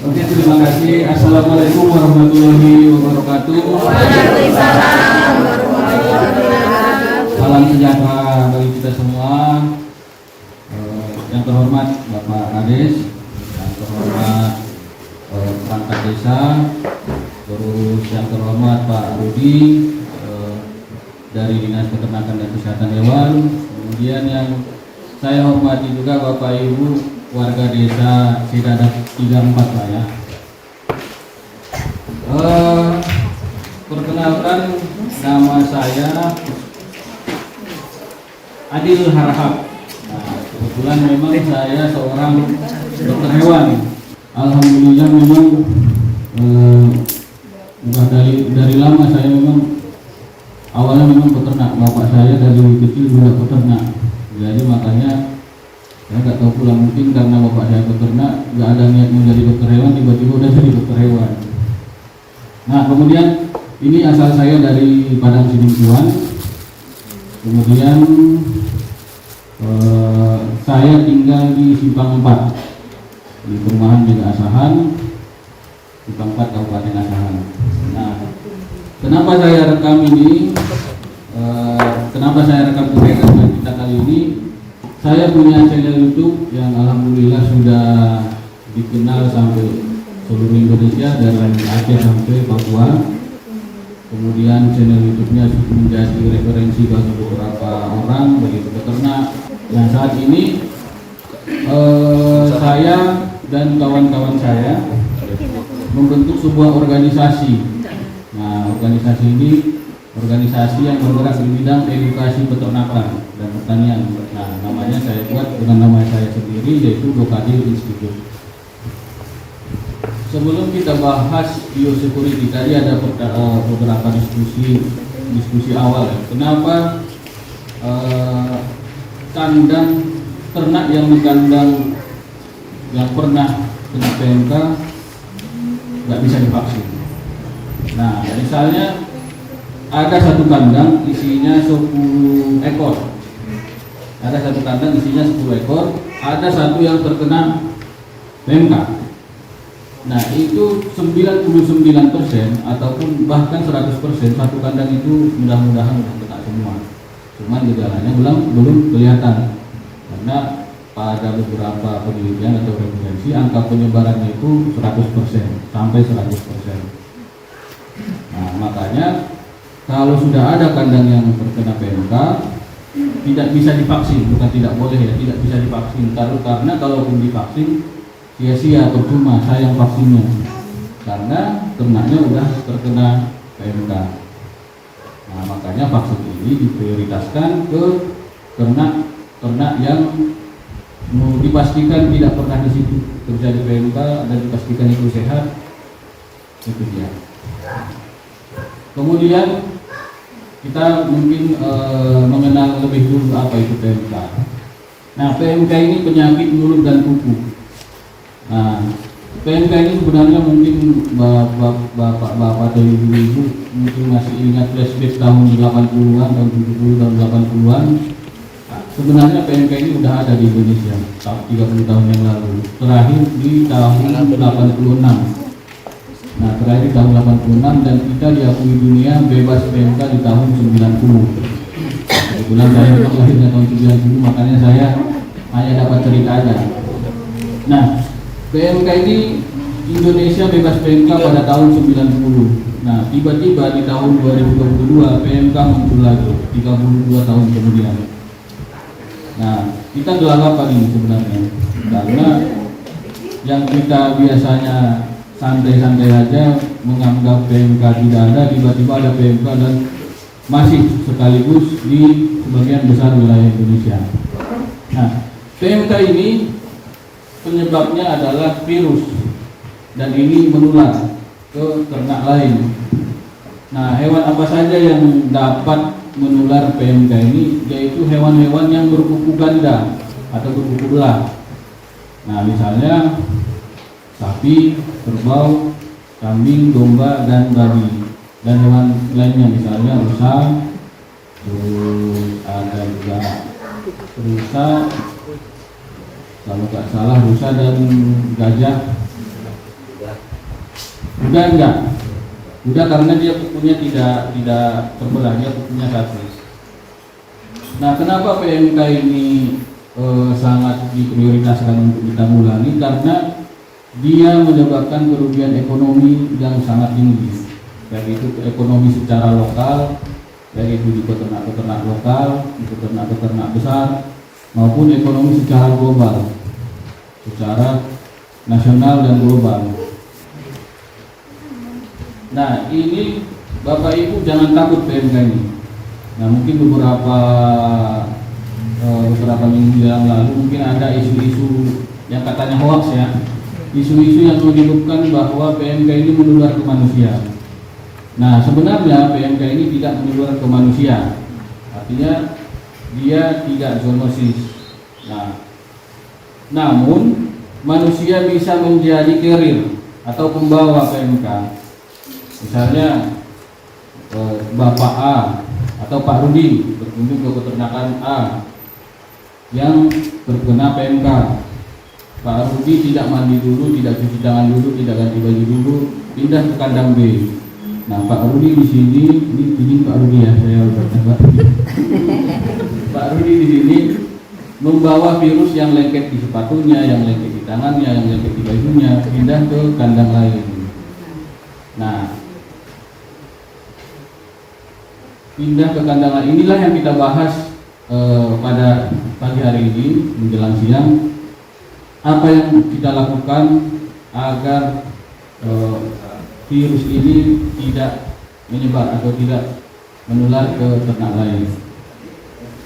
Oke, terima kasih. Assalamualaikum warahmatullahi wabarakatuh. Waalaikumsalam warahmatullahi wabarakatuh. Salam sejahtera bagi kita semua. Yang terhormat Bapak Kades, yang terhormat perangkat desa, terus yang terhormat Pak Rudi dari Dinas Peternakan dan Kesehatan Hewan, kemudian yang saya hormati juga Bapak Ibu warga desa Cidadak 34 lah ya. Perkenalkan, nama saya Adil Harahap. Nah, kebetulan memang saya seorang dokter hewan. Alhamdulillah memang dari lama saya memang awalnya memang peternak. Bapak saya dari kecil sudah peternak. Jadi makanya saya nggak tahu pula, mungkin karena bapak saya peternak, nggak ada niat menjadi dokter hewan, tiba-tiba udah jadi dokter hewan. Nah, kemudian ini asal saya dari Padang Sidimpuan. Kemudian saya tinggal di Simpang 4 di perumahan Mega Asahan, Simpang 4 Kabupaten Asahan. Nah, kenapa saya rekam ini? Kenapa saya rekam kegiatan kita kali ini? Saya punya channel YouTube yang alhamdulillah sudah dikenal sampai seluruh Indonesia, dari Aceh sampai Papua. Kemudian channel YouTube-nya menjadi referensi bagi beberapa orang, bagi peternak. Nah, saat ini saya dan kawan-kawan saya membentuk sebuah organisasi. Nah, organisasi ini organisasi yang bergerak di bidang edukasi peternakan dan pertanian. Nah, namanya saya buat dengan nama saya sendiri, yaitu Dokadil Institute. Sebelum kita bahas biosecurity, tadi ada beberapa diskusi awal ya. Kenapa kandang ternak yang di kandang yang pernah kena PMK nggak bisa divaksin? Nah, misalnya ada satu kandang isinya 10 ekor. Ada satu kandang isinya 10 ekor, ada satu yang terkena PMK. Nah, itu 99% ataupun bahkan 100% satu kandang itu mudah-mudahan sudah kena semua. Cuman gejalanya belum kelihatan. Karena pada beberapa penelitian atau referensi angka penyebarannya itu 100% sampai 100%. Nah, makanya kalau sudah ada kandang yang terkena PMK, tidak bisa divaksin. Bukan tidak boleh ya, tidak bisa divaksin. Karena kalaupun divaksin, sia-sia, percuma, sayang vaksinnya. Karena ternaknya sudah terkena PMK. Nah, makanya vaksin ini diprioritaskan ke ternak yang dipastikan tidak pernah di situ terjadi PMK dan dipastikan itu sehat. Itu dia. Kemudian kita mungkin mengenal lebih dulu apa itu PMK. Nah, PMK ini penyakit mulut dan kuku. Nah, PMK ini sebenarnya mungkin bapak-bapak dan ibu-ibu mungkin masih ingat flashback tahun 80-an, tahun 70, tahun 80-an. Nah, sebenarnya PMK ini sudah ada di Indonesia 30 tahun yang lalu. Terakhir di tahun 86. Nah, terakhir di tahun 86 dan kita diakui dunia bebas PMK di tahun 90. Kebetulan saya memang lahirnya tahun 90, makanya saya hanya dapat cerita aja. Nah, PMK ini Indonesia bebas PMK pada tahun 90. Nah, tiba-tiba di tahun 2022 PMK muncul lagi 32 tahun kemudian. Nah, kita gelagapan ini sebenarnya karena yang kita biasanya santai-santai aja menganggap PMK tidak ada, tiba-tiba ada PMK dan masih sekaligus di sebagian besar wilayah Indonesia. Nah, PMK ini penyebabnya adalah virus dan ini menular ke ternak lain. Nah, hewan apa saja yang dapat menular PMK ini, yaitu hewan-hewan yang berkuku ganda atau berkuku belah. Nah, misalnya sapi, kerbau, kambing, domba, dan babi, dan hewan lainnya misalnya rusa, terus ada juga rusa, kalau nggak salah rusa dan gajah, Udah enggak? Udah, karena dia kukunya tidak terbelah, dia kukunya satu. Nah, kenapa PMK ini sangat diprioritaskan untuk ditanggulangi? Karena dia menyebabkan kerugian ekonomi yang sangat tinggi, baik itu ekonomi secara lokal, baik itu di peternak-peternak lokal, di peternak-peternak besar, maupun ekonomi secara global, secara nasional dan global. Nah, ini Bapak Ibu jangan takut PMK ini. Nah, mungkin beberapa minggu yang lalu mungkin ada isu-isu yang katanya hoax ya, isu-isu yang menyebutkan bahwa PMK ini menular ke manusia. Nah, sebenarnya PMK ini tidak menular ke manusia, artinya dia tidak zoonosis. Nah, namun manusia bisa menjadi carrier atau pembawa PMK. Misalnya Bapak A atau Pak Rudi berkunjung ke peternakan A yang terkena PMK. Pak Rudi tidak mandi dulu, tidak cuci tangan dulu, tidak ganti baju dulu, pindah ke kandang B. Nah, Pak Rudi di sini, ini Pak Rudi ya, saya udah Pak. Pak Rudi di sini membawa virus yang lengket di sepatunya, yang lengket di tangannya, yang lengket di bajunya, pindah ke kandang lain. Nah, pindah ke kandang lain inilah yang kita bahas pada pagi hari ini menjelang siang. Apa yang kita lakukan agar virus ini tidak menyebar atau tidak menular ke ternak lain.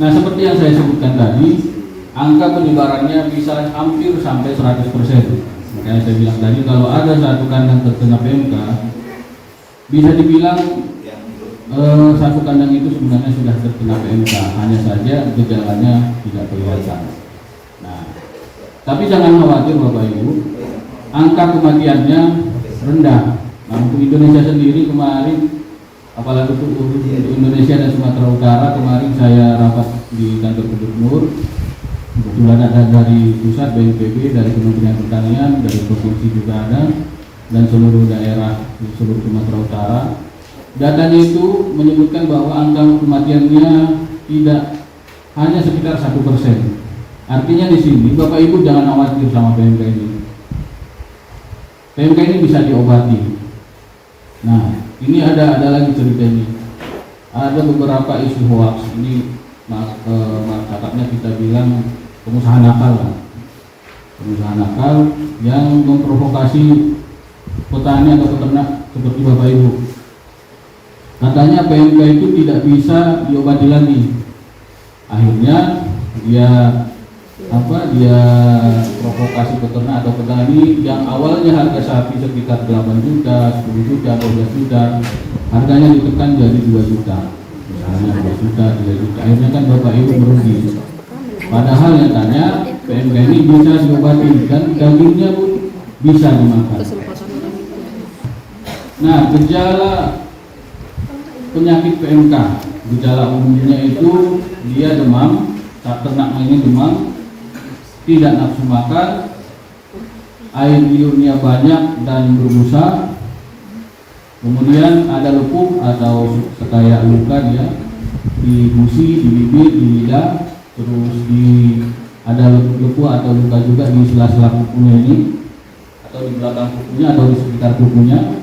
Nah, seperti yang saya sebutkan tadi, angka penyebarannya bisa hampir sampai 100%. Makanya saya bilang tadi, kalau ada satu kandang terkena PMK, bisa dibilang satu kandang itu sebenarnya sudah terkena PMK, hanya saja gejalanya tidak kelihatan. Nah, tapi jangan khawatir Bapak Ibu, angka kematiannya rendah. Nah, untuk Indonesia sendiri kemarin, apalagi untuk Indonesia dan Sumatera Utara, kemarin saya rapat di kantor gubernur. Kebetulan ada dari pusat BNPB, dari Kementerian Pertanian, dari provinsi juga ada, dan seluruh daerah di seluruh Sumatera Utara. Datanya itu menyebutkan bahwa angka kematiannya tidak hanya sekitar 1%. Artinya di sini Bapak Ibu jangan khawatir sama PMK ini. PMK ini bisa diobati. Nah, ini ada lagi cerita ini. Ada beberapa isu hoax ini, cakapnya kita bilang pengusaha nakal lah. Pengusaha nakal yang memprovokasi petani atau peternak seperti Bapak Ibu. Katanya PMK itu tidak bisa diobati lagi. Akhirnya dia provokasi peternak atau petani yang awalnya harga sapi sekitar 8 juta, 10 juta, 12 juta, harganya ditekan jadi 2 juta. Misalnya 2 juta, 3 juta. Akhirnya kan Bapak Ibu merugi. Padahal nyatanya PMK ini bisa diobati dan dagingnya pun bisa dimakan. Nah, gejala penyakit PMK, gejala umumnya itu dia demam, ternaknya ini demam, tidak nafsu makan, air liurnya banyak dan berbusa, kemudian ada lekuk atau kayak luka dia di gusi, di bibir, di lidah, terus ada lekuk atau luka juga di sela-sela kukunya ini, atau di belakang kukunya atau di sekitar kukunya.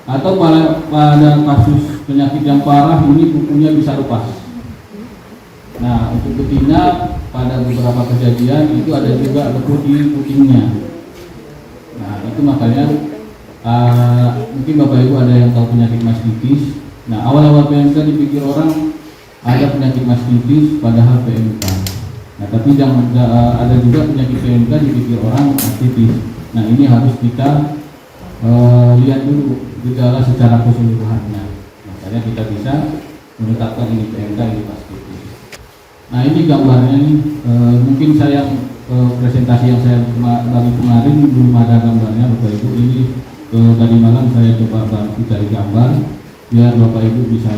Atau pada kasus penyakit yang parah ini kukunya bisa lepas. Nah, untuk betina pada beberapa kejadian itu ada juga lekuk di kupingnya. Nah, itu makanya mungkin Bapak Ibu ada yang tahu penyakit mastitis. Nah, awal-awal PMK dipikir orang ada penyakit mastitis padahal PMK. Nah, tapi ada juga penyakit PMK dipikir orang mastitis. Nah, ini harus kita lihat dulu gejala secara keseluruhannya. Makanya kita bisa menetapkan ini PMK, ini mastitis. Nah, ini gambarnya nih. Mungkin saya presentasi yang saya bagi kemarin belum ada gambarnya Bapak Ibu. Ini tadi malam saya coba bantu cari gambar biar Bapak Ibu bisa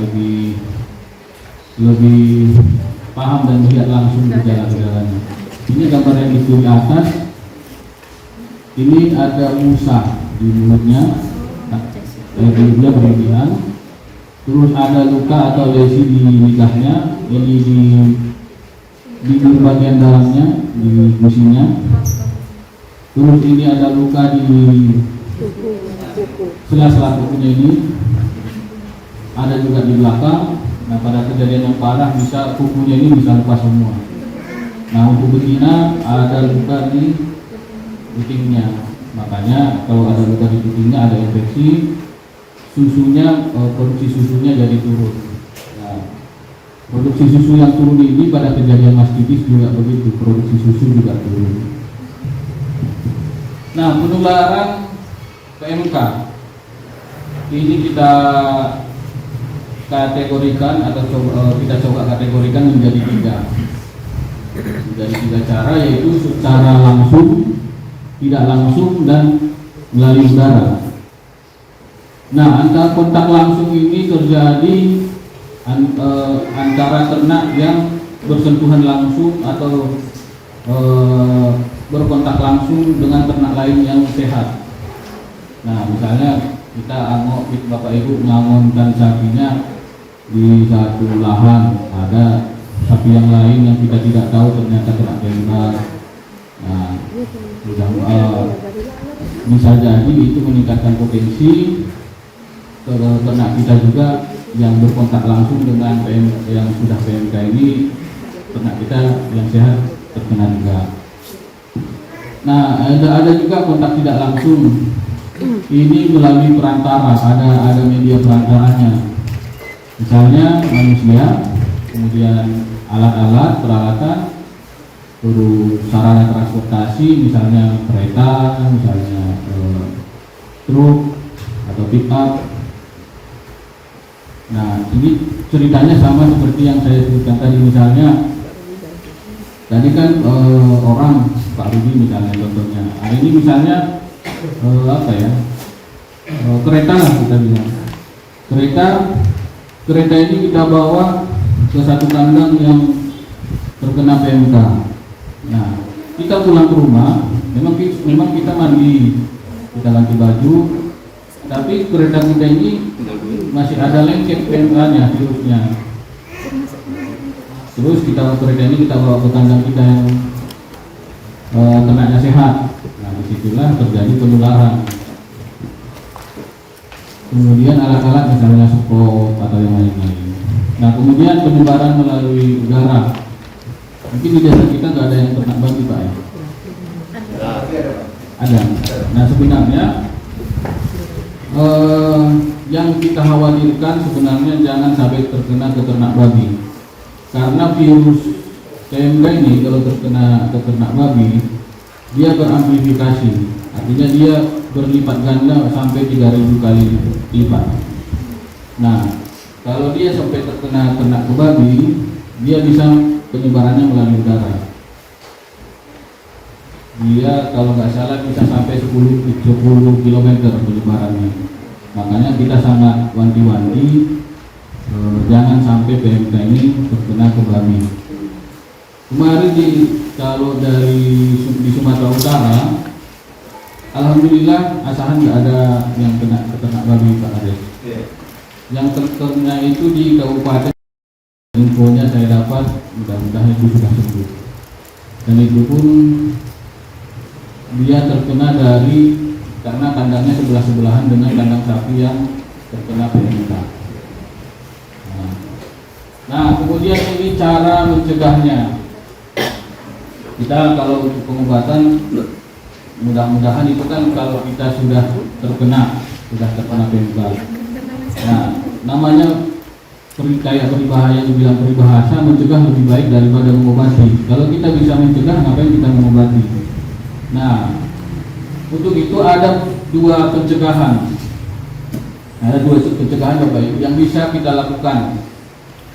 lebih paham dan melihat langsung gejala-gejalanya. Ini gambar yang di atas. Ini ada musah di mulutnya, air liurnya berlebihan. Terus ada luka atau lesi di lidahnya, ini di bagian dalamnya, di gusinya. Terus ini ada luka di sela-sela kukunya ini, ada juga di belakang. Nah, pada kejadian yang parah bisa kukunya ini bisa lepas semua. Nah, untuk betina ada luka di putingnya, makanya kalau ada luka di putingnya ada infeksi. Susunya, produksi susunya jadi turun. Nah, produksi susu yang turun ini pada kejadian mastitis juga begitu, produksi susu juga turun. Nah, penularan PMK ini kita kategorikan atau kita coba kategorikan menjadi tiga cara, yaitu secara langsung, tidak langsung, dan melalui udara. Nah, antara kontak langsung ini terjadi antara ternak yang bersentuhan langsung atau berkontak langsung dengan ternak lain yang sehat. Nah, misalnya kita Bapak Ibu mengangonkan sapinya di satu lahan, ada sapi yang lain yang kita tidak tahu ternyata kena PMK. Nah, bisa jadi itu meningkatkan potensi ternak kita juga yang berkontak langsung dengan yang sudah PMK ini, ternak kita yang sehat terkena juga. Nah, ada juga kontak tidak langsung. Ini melalui perantara, ada media perantaranya. Misalnya manusia, kemudian alat-alat, peralatan, terus sarana transportasi, misalnya kereta, misalnya truk atau pickup. Nah, ini ceritanya sama seperti yang saya sebutkan tadi. Misalnya tadi kan orang Pak Rudi misalnya contohnya. Nah, ini misalnya kereta lah kita bilang. Kereta ini kita bawa ke satu kandang yang terkena PMK. Nah, kita pulang ke rumah, memang kita mandi, kita ganti baju, tapi kereta kita ini masih ada lengket PMK-nya, virusnya. Terus kereta ini kita bawa ke kandang kita yang ternaknya sehat. Nah, disitulah terjadi penularan. Kemudian alat-alat misalnya spot atau yang lain-lain. Nah, kemudian penyebaran melalui udara. Mungkin di desa kita nggak ada yang ternak babi, Pak ya? Ada. Nah, sebenarnya yang kita khawatirkan sebenarnya jangan sampai terkena ke ternak babi, karena virus PMK ini kalau terkena ke ternak babi dia beramplifikasi, artinya dia berlipat ganda sampai 3.000 kali lipat. Nah, kalau dia sampai terkena ternak ke babi, dia bisa penyebarannya melalui udara. Dia kalau nggak salah bisa sampai 10 km penyebarannya. Makanya kita sangat wanti-wanti jangan sampai PMK ini terkena ke babi. Kemarin kalau di Sumatera Utara, alhamdulillah asahan nggak ada yang kena ternak babi, Pak Ades. Yang terkena itu di kabupaten, infonya saya dapat, mudah-mudahan itu sudah sembuh. Dan itu pun dia terkena karena kandangnya sebelah-sebelahan dengan kandang sapi yang terkena PMK. Nah, kemudian ini cara mencegahnya. Kita kalau untuk pengobatan, mudah-mudahan itu kan kalau kita sudah terkena PMK. Nah, namanya kayak peribahasa, dibilang peribahasa, mencegah lebih baik daripada mengobati. Kalau kita bisa mencegah, ngapain kita mengobati? Nah, untuk itu ada dua pencegahan. Ada dua pencegahan Bapak Ibu yang bisa kita lakukan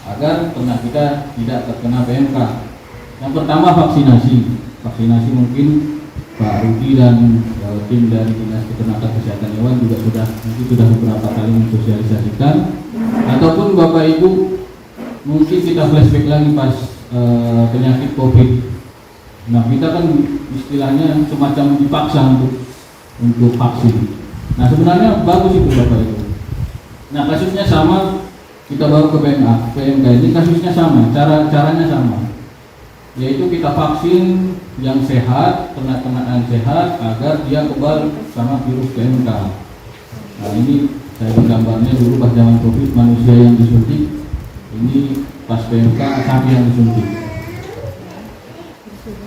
agar ternak kita tidak terkena PMK. Yang pertama vaksinasi. Vaksinasi mungkin Pak Rudi dan tim dari Dinas Peternakan Kesehatan Hewan juga sudah beberapa kali mensosialisasikan. Ataupun Bapak Ibu mungkin kita flashback lagi pas penyakit COVID. Nah, kita kan istilahnya semacam dipaksa untuk vaksin. Nah sebenarnya bagus itu Bapak Ibu. Nah kasusnya sama, kita bawa ke PMK ini kasusnya sama, caranya sama, yaitu kita vaksin yang sehat, ternak-ternakan sehat agar dia kebal sama virus PMK. Nah ini saya gambarnya dulu pas zaman COVID manusia yang disuntik, ini pas PMK sapi yang disuntik.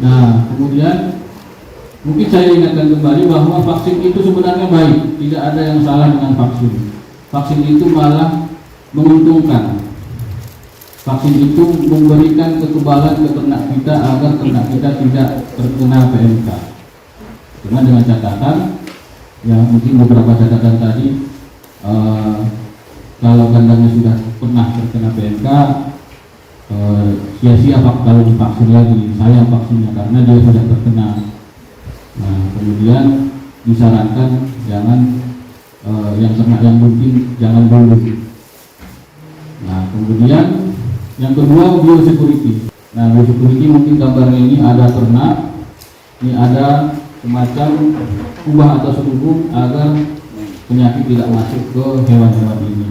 Nah kemudian mungkin saya ingatkan kembali bahwa vaksin itu sebenarnya baik, tidak ada yang salah dengan vaksin. Vaksin itu malah menguntungkan. Vaksin itu memberikan kekebalan ke ternak kita agar ternak kita tidak terkena PMK. Cuma dengan catatan, ya mungkin beberapa catatan tadi, kalau kandangnya sudah pernah terkena PMK, sia-sia kalau divaksin lagi, sayang vaksinnya karena dia sudah terkena. Nah kemudian disarankan jangan yang ternak yang mungkin jangan dulu. Nah kemudian yang kedua biosecurity. Nah biosecurity mungkin gambarnya ini ada ternak, ini ada semacam kubah atau serubung agar penyakit tidak masuk ke hewan-hewan ini.